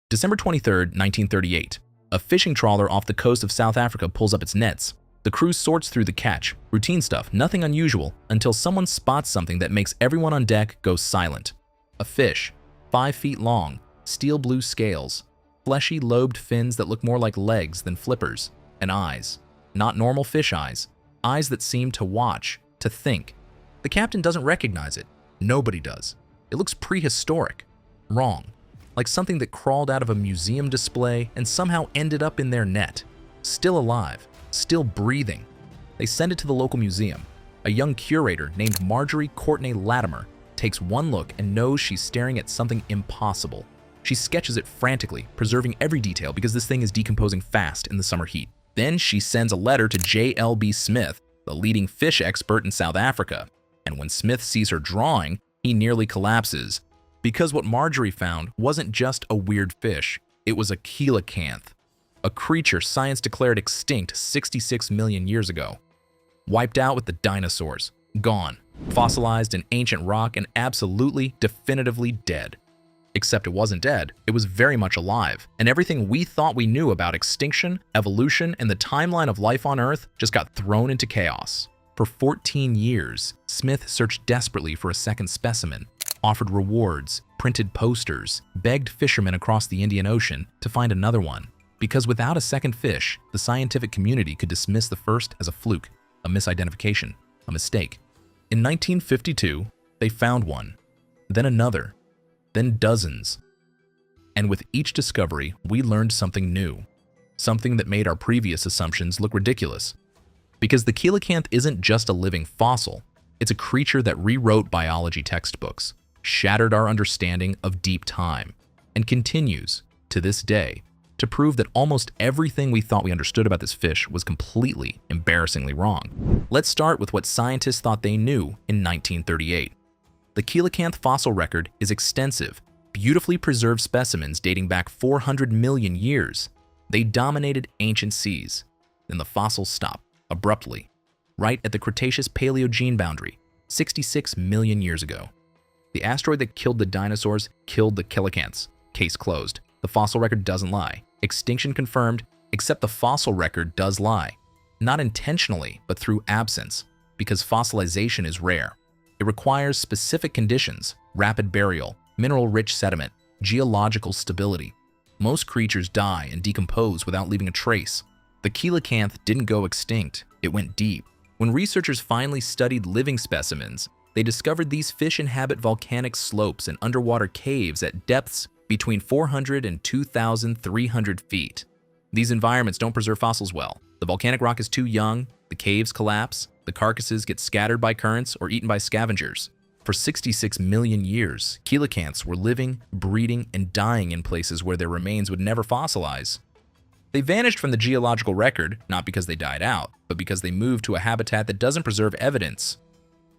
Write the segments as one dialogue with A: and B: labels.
A: December 23, 1938. A fishing trawler off the coast of South Africa pulls up its nets. The crew sorts through the catch. Routine stuff, nothing unusual, until someone spots something that makes everyone on deck go silent. A fish, 5 feet long, steel blue scales, fleshy lobed fins that look more like legs than flippers, and eyes. Not normal fish eyes. Eyes that seem to watch, to think. The captain doesn't recognize it. Nobody does. It looks prehistoric. Wrong. Like something that crawled out of a museum display and somehow ended up in their net. Still alive. Still breathing. They send it to the local museum. A young curator named Marjorie Courtney Latimer takes one look and knows she's staring at something impossible. She sketches it frantically, preserving every detail because this thing is decomposing fast in the summer heat. Then she sends a letter to J.L.B. Smith, the leading fish expert in South Africa. And when Smith sees her drawing, he nearly collapses. Because what Marjorie found wasn't just a weird fish, it was a coelacanth. A creature science declared extinct 66 million years ago. Wiped out with the dinosaurs. Gone. Fossilized in ancient rock and absolutely, definitively dead. Except it wasn't dead, it was very much alive, and everything we thought we knew about extinction, evolution, and the timeline of life on Earth just got thrown into chaos. For 14 years, Smith searched desperately for a second specimen, offered rewards, printed posters, begged fishermen across the Indian Ocean to find another one. Because without a second fish, the scientific community could dismiss the first as a fluke, a misidentification, a mistake. In 1952, they found one, then another, then dozens. And with each discovery, we learned something new, something that made our previous assumptions look ridiculous. Because the coelacanth isn't just a living fossil, it's a creature that rewrote biology textbooks, shattered our understanding of deep time, and continues, to this day, to prove that almost everything we thought we understood about this fish was completely, embarrassingly wrong. Let's start with what scientists thought they knew in 1938. The coelacanth fossil record is extensive, beautifully preserved specimens dating back 400 million years. They dominated ancient seas. Then the fossils stopped, abruptly, right at the Cretaceous-Paleogene boundary, 66 million years ago. The asteroid that killed the dinosaurs killed the coelacanths. Case closed. The fossil record doesn't lie. Extinction confirmed, except the fossil record does lie. Not intentionally, but through absence, because fossilization is rare. It requires specific conditions: rapid burial, mineral-rich sediment, geological stability. Most creatures die and decompose without leaving a trace. The coelacanth didn't go extinct, it went deep. When researchers finally studied living specimens, they discovered these fish inhabit volcanic slopes and underwater caves at depths between 400 and 2,300 feet. These environments don't preserve fossils well. The volcanic rock is too young, the caves collapse, the carcasses get scattered by currents or eaten by scavengers. For 66 million years, coelacanths were living, breeding, and dying in places where their remains would never fossilize. They vanished from the geological record, not because they died out, but because they moved to a habitat that doesn't preserve evidence.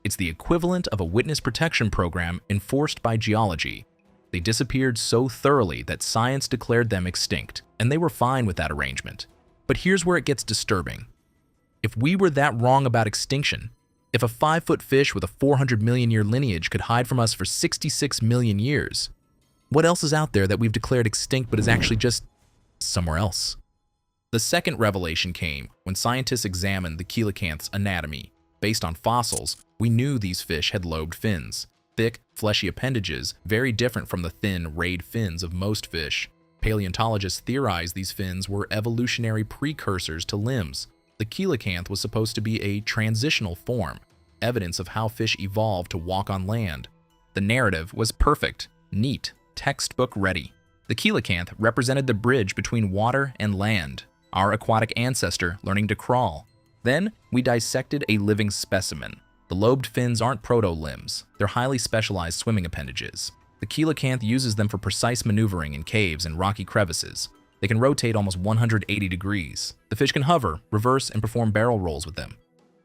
A: It's the equivalent of a witness protection program enforced by geology. They disappeared so thoroughly that science declared them extinct, and they were fine with that arrangement. But here's where it gets disturbing. If we were that wrong about extinction, if a 5-foot fish with a 400 million year lineage could hide from us for 66 million years, what else is out there that we've declared extinct but is actually just somewhere else? The second revelation came when scientists examined the coelacanth's anatomy. Based on fossils, we knew these fish had lobed fins. Thick, fleshy appendages, very different from the thin, rayed fins of most fish. Paleontologists theorized these fins were evolutionary precursors to limbs. The coelacanth was supposed to be a transitional form, evidence of how fish evolved to walk on land. The narrative was perfect, neat, textbook ready. The coelacanth represented the bridge between water and land, our aquatic ancestor learning to crawl. Then we dissected a living specimen. The lobed fins aren't proto-limbs, they're highly specialized swimming appendages. The coelacanth uses them for precise maneuvering in caves and rocky crevices. They can rotate almost 180 degrees. The fish can hover, reverse, and perform barrel rolls with them.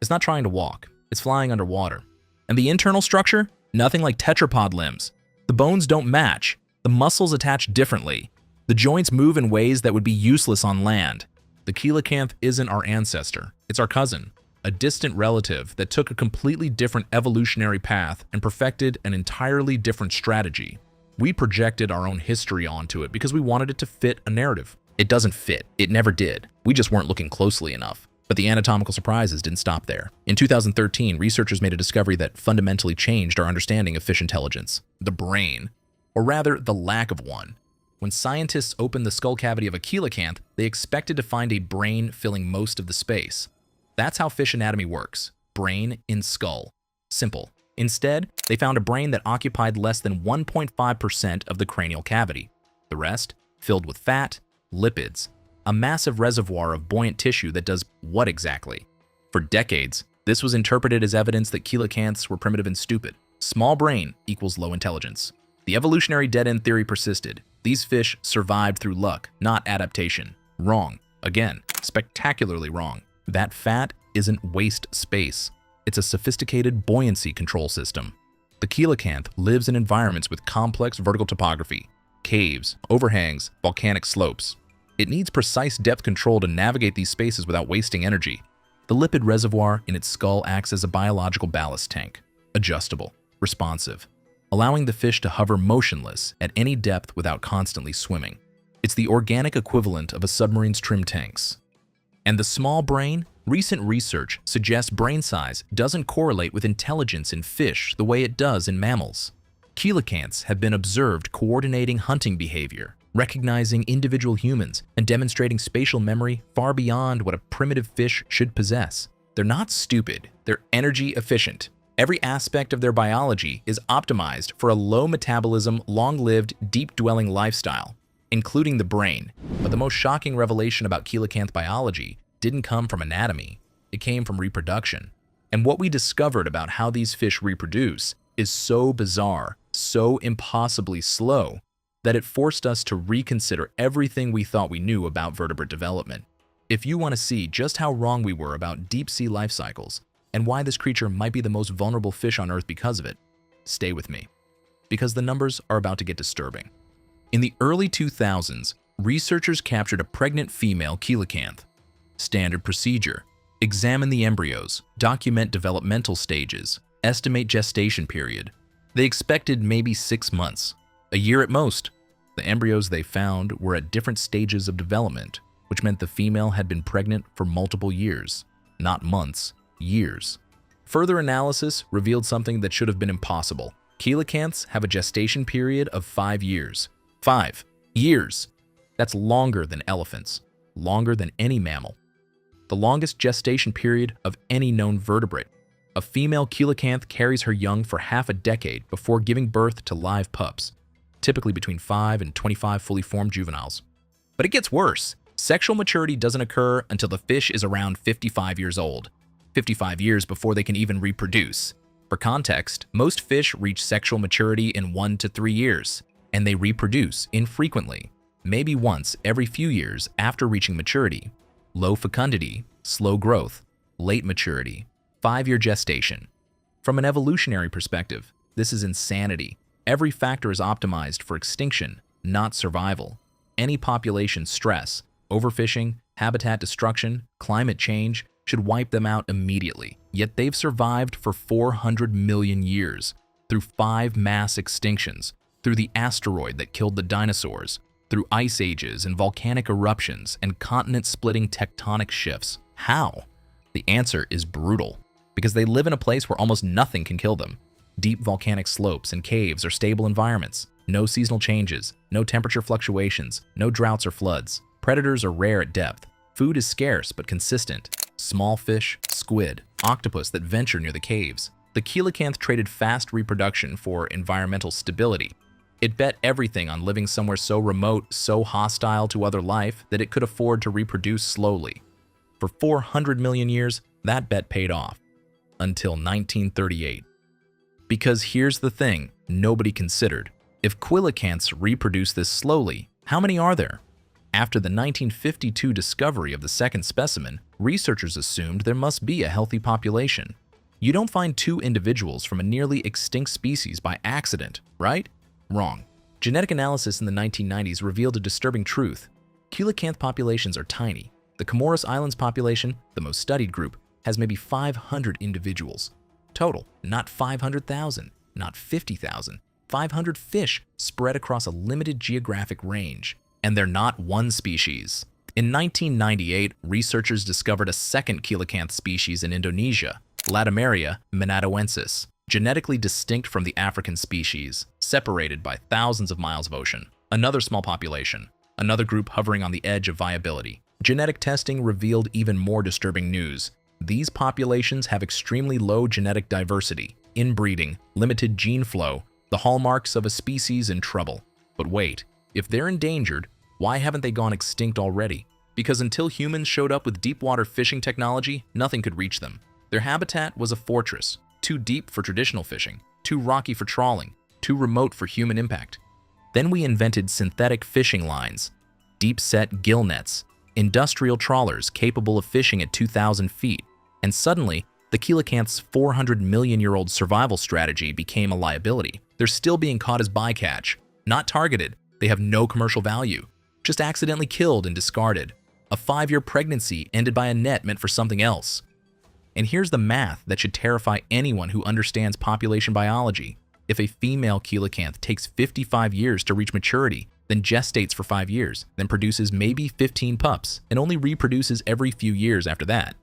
A: It's not trying to walk, it's flying underwater. And the internal structure? Nothing like tetrapod limbs. The bones don't match, the muscles attach differently. The joints move in ways that would be useless on land. The coelacanth isn't our ancestor, it's our cousin. A distant relative that took a completely different evolutionary path and perfected an entirely different strategy. We projected our own history onto it because we wanted it to fit a narrative. It doesn't fit. It never did. We just weren't looking closely enough. But the anatomical surprises didn't stop there. In 2013, researchers made a discovery that fundamentally changed our understanding of fish intelligence: the brain, or rather, the lack of one. When scientists opened the skull cavity of a coelacanth, they expected to find a brain filling most of the space. That's how fish anatomy works: brain in skull. Simple. Instead, they found a brain that occupied less than 1.5% of the cranial cavity. The rest, filled with fat, lipids, a massive reservoir of buoyant tissue that does what exactly? For decades, this was interpreted as evidence that coelacanths were primitive and stupid. Small brain equals low intelligence. The evolutionary dead-end theory persisted. These fish survived through luck, not adaptation. Wrong. Again, spectacularly wrong. That fat isn't waste space. It's a sophisticated buoyancy control system. The coelacanth lives in environments with complex vertical topography: caves, overhangs, volcanic slopes. It needs precise depth control to navigate these spaces without wasting energy. The lipid reservoir in its skull acts as a biological ballast tank, adjustable, responsive, allowing the fish to hover motionless at any depth without constantly swimming. It's the organic equivalent of a submarine's trim tanks. And the small brain? Recent research suggests brain size doesn't correlate with intelligence in fish the way it does in mammals. Coelacanths have been observed coordinating hunting behavior, recognizing individual humans, and demonstrating spatial memory far beyond what a primitive fish should possess. They're not stupid, they're energy efficient. Every aspect of their biology is optimized for a low metabolism, long-lived, deep-dwelling lifestyle, including the brain. But the most shocking revelation about coelacanth biology didn't come from anatomy, it came from reproduction. And what we discovered about how these fish reproduce is so bizarre, so impossibly slow, that it forced us to reconsider everything we thought we knew about vertebrate development. If you want to see just how wrong we were about deep-sea life cycles and why this creature might be the most vulnerable fish on Earth because of it, stay with me, because the numbers are about to get disturbing. In the early 2000s, researchers captured a pregnant female coelacanth. Standard procedure: examine the embryos, document developmental stages, estimate gestation period. They expected maybe 6 months, a year at most. The embryos they found were at different stages of development, which meant the female had been pregnant for multiple years, not months, years. Further analysis revealed something that should have been impossible. Coelacanths have a gestation period of 5 years. 5 years! That's longer than elephants, longer than any mammal. The longest gestation period of any known vertebrate. A female coelacanth carries her young for half a decade before giving birth to live pups, typically between 5 and 25 fully formed juveniles. But it gets worse. Sexual maturity doesn't occur until the fish is around 55 years old, 55 years before they can even reproduce. For context, most fish reach sexual maturity in 1 to 3 years, and they reproduce infrequently, maybe once every few years after reaching maturity. Low fecundity, slow growth, late maturity, 5-year gestation. From an evolutionary perspective, this is insanity. Every factor is optimized for extinction, not survival. Any population stress, overfishing, habitat destruction, climate change should wipe them out immediately. Yet they've survived for 400 million years, through 5 mass extinctions, through the asteroid that killed the dinosaurs, through ice ages and volcanic eruptions and continent-splitting tectonic shifts. How? The answer is brutal, because they live in a place where almost nothing can kill them. Deep volcanic slopes and caves are stable environments. No seasonal changes, no temperature fluctuations, no droughts or floods. Predators are rare at depth. Food is scarce but consistent. Small fish, squid, octopus that venture near the caves. The coelacanth traded fast reproduction for environmental stability. It bet everything on living somewhere so remote, so hostile to other life that it could afford to reproduce slowly. For 400 million years, that bet paid off. Until 1938. Because here's the thing nobody considered. If coelacanths reproduce this slowly, how many are there? After the 1952 discovery of the second specimen, researchers assumed there must be a healthy population. You don't find 2 individuals from a nearly extinct species by accident, right? Wrong. Genetic analysis in the 1990s revealed a disturbing truth. Coelacanth populations are tiny. The Comoros Islands population, the most studied group, has maybe 500 individuals. Total, not 500,000, not 50,000, 500 fish spread across a limited geographic range. And they're not one species. In 1998, researchers discovered a second coelacanth species in Indonesia, Latimeria manatoensis, genetically distinct from the African species, separated by thousands of miles of ocean. Another small population, another group hovering on the edge of viability. Genetic testing revealed even more disturbing news. These populations have extremely low genetic diversity, inbreeding, limited gene flow, the hallmarks of a species in trouble. But wait, if they're endangered, why haven't they gone extinct already? Because until humans showed up with deep-water fishing technology, nothing could reach them. Their habitat was a fortress, too deep for traditional fishing, too rocky for trawling, too remote for human impact. Then we invented synthetic fishing lines, deep-set gill nets, industrial trawlers capable of fishing at 2,000 feet, and suddenly, the coelacanth's 400-million-year-old survival strategy became a liability. They're still being caught as bycatch, not targeted. They have no commercial value, just accidentally killed and discarded. A 5-year pregnancy ended by a net meant for something else. And here's the math that should terrify anyone who understands population biology. If a female coelacanth takes 55 years to reach maturity, then gestates for 5 years, then produces maybe 15 pups, and only reproduces every few years after that.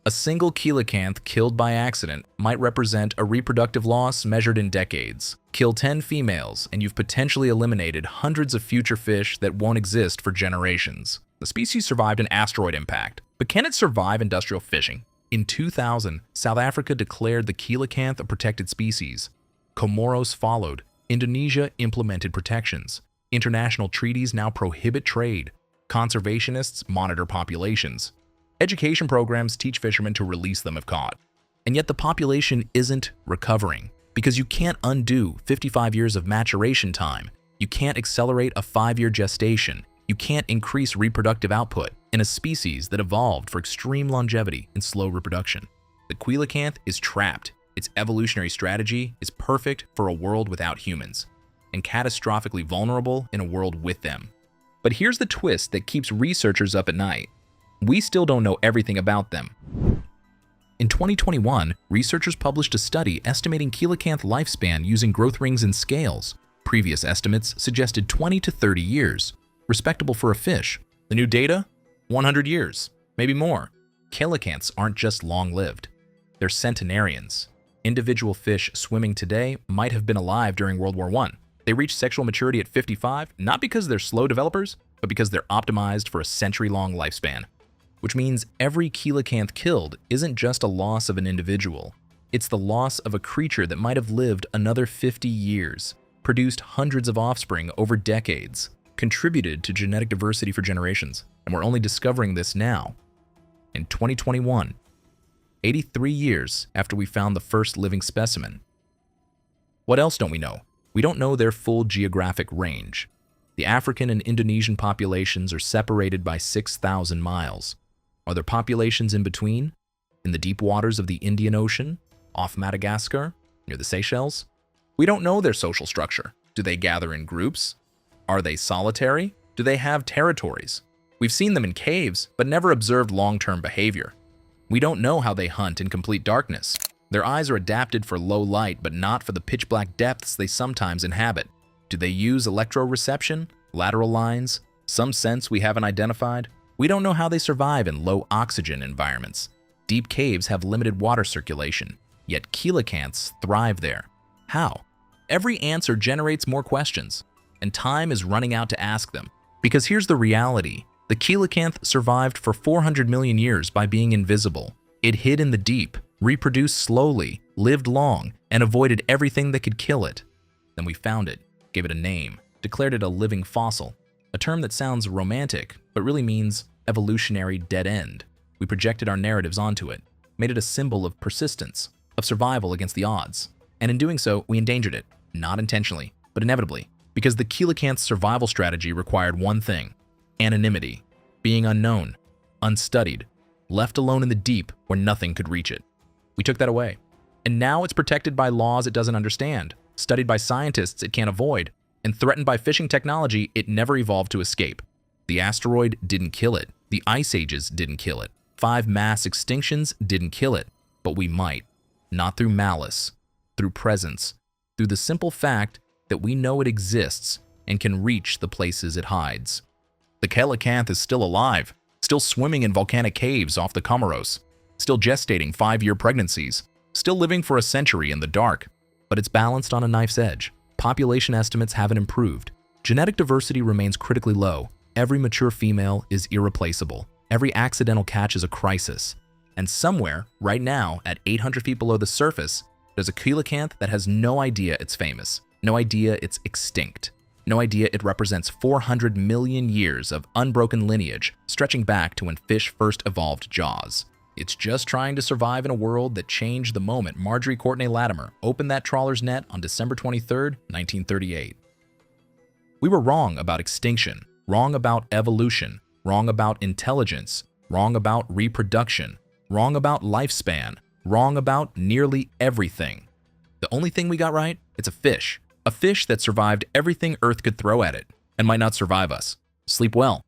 A: A single coelacanth killed by accident might represent a reproductive loss measured in decades. Kill 10 females, and you've potentially eliminated hundreds of future fish that won't exist for generations. The species survived an asteroid impact, but can it survive industrial fishing? In 2000, South Africa declared the coelacanth a protected species. Comoros followed. Indonesia implemented protections. International treaties now prohibit trade. Conservationists monitor populations. Education programs teach fishermen to release them if caught. And yet the population isn't recovering, because you can't undo 55 years of maturation time. You can't accelerate a 5-year gestation. You can't increase reproductive output in a species that evolved for extreme longevity and slow reproduction. The coelacanth is trapped. Its evolutionary strategy is perfect for a world without humans, and catastrophically vulnerable in a world with them. But here's the twist that keeps researchers up at night. We still don't know everything about them. In 2021, researchers published a study estimating coelacanth lifespan using growth rings and scales. Previous estimates suggested 20 to 30 years, respectable for a fish. The new data? 100 years, maybe more. Coelacanths aren't just long-lived. They're centenarians. Individual fish swimming today might have been alive during World War I. They reach sexual maturity at 55, not because they're slow developers, but because they're optimized for a century-long lifespan. Which means every coelacanth killed isn't just a loss of an individual. It's the loss of a creature that might have lived another 50 years, produced hundreds of offspring over decades, contributed to genetic diversity for generations, and we're only discovering this now. In 2021, 83 years after we found the first living specimen. What else don't we know? We don't know their full geographic range. The African and Indonesian populations are separated by 6,000 miles. Are there populations in between? In the deep waters of the Indian Ocean? Off Madagascar? Near the Seychelles? We don't know their social structure. Do they gather in groups? Are they solitary? Do they have territories? We've seen them in caves, but never observed long-term behavior. We don't know how they hunt in complete darkness. Their eyes are adapted for low light, but not for the pitch-black depths they sometimes inhabit. Do they use electroreception, lateral lines, some sense we haven't identified? We don't know how they survive in low-oxygen environments. Deep caves have limited water circulation, yet coelacanths thrive there. How? Every answer generates more questions, and time is running out to ask them. Because here's the reality. The coelacanth survived for 400 million years by being invisible. It hid in the deep, reproduced slowly, lived long, and avoided everything that could kill it. Then we found it, gave it a name, declared it a living fossil, a term that sounds romantic, but really means evolutionary dead end. We projected our narratives onto it, made it a symbol of persistence, of survival against the odds. And in doing so, we endangered it, not intentionally, but inevitably, because the coelacanth's survival strategy required one thing: anonymity, being unknown, unstudied, left alone in the deep where nothing could reach it. We took that away. And now it's protected by laws it doesn't understand, studied by scientists it can't avoid, and threatened by fishing technology it never evolved to escape. The asteroid didn't kill it. The ice ages didn't kill it. 5 mass extinctions didn't kill it. But we might. Not through malice, through presence, through the simple fact that we know it exists and can reach the places it hides. The COELACANTH is still alive, still swimming in volcanic caves off the Comoros, still gestating 5-year pregnancies, still living for a century in the dark, but it's balanced on a knife's edge. Population estimates haven't improved. Genetic diversity remains critically low. Every mature female is irreplaceable. Every accidental catch is a crisis. And somewhere, right now, at 800 feet below the surface, there's a coelacanth that has no idea it's famous, no idea it's extinct, no idea it represents 400 million years of unbroken lineage stretching back to when fish first evolved jaws. It's just trying to survive in a world that changed the moment Marjorie Courtney Latimer opened that trawler's net on December 23, 1938. We were wrong about extinction, wrong about evolution, wrong about intelligence, wrong about reproduction, wrong about lifespan, wrong about nearly everything. The only thing we got right, it's a fish that survived everything Earth could throw at it and might not survive us. Sleep well.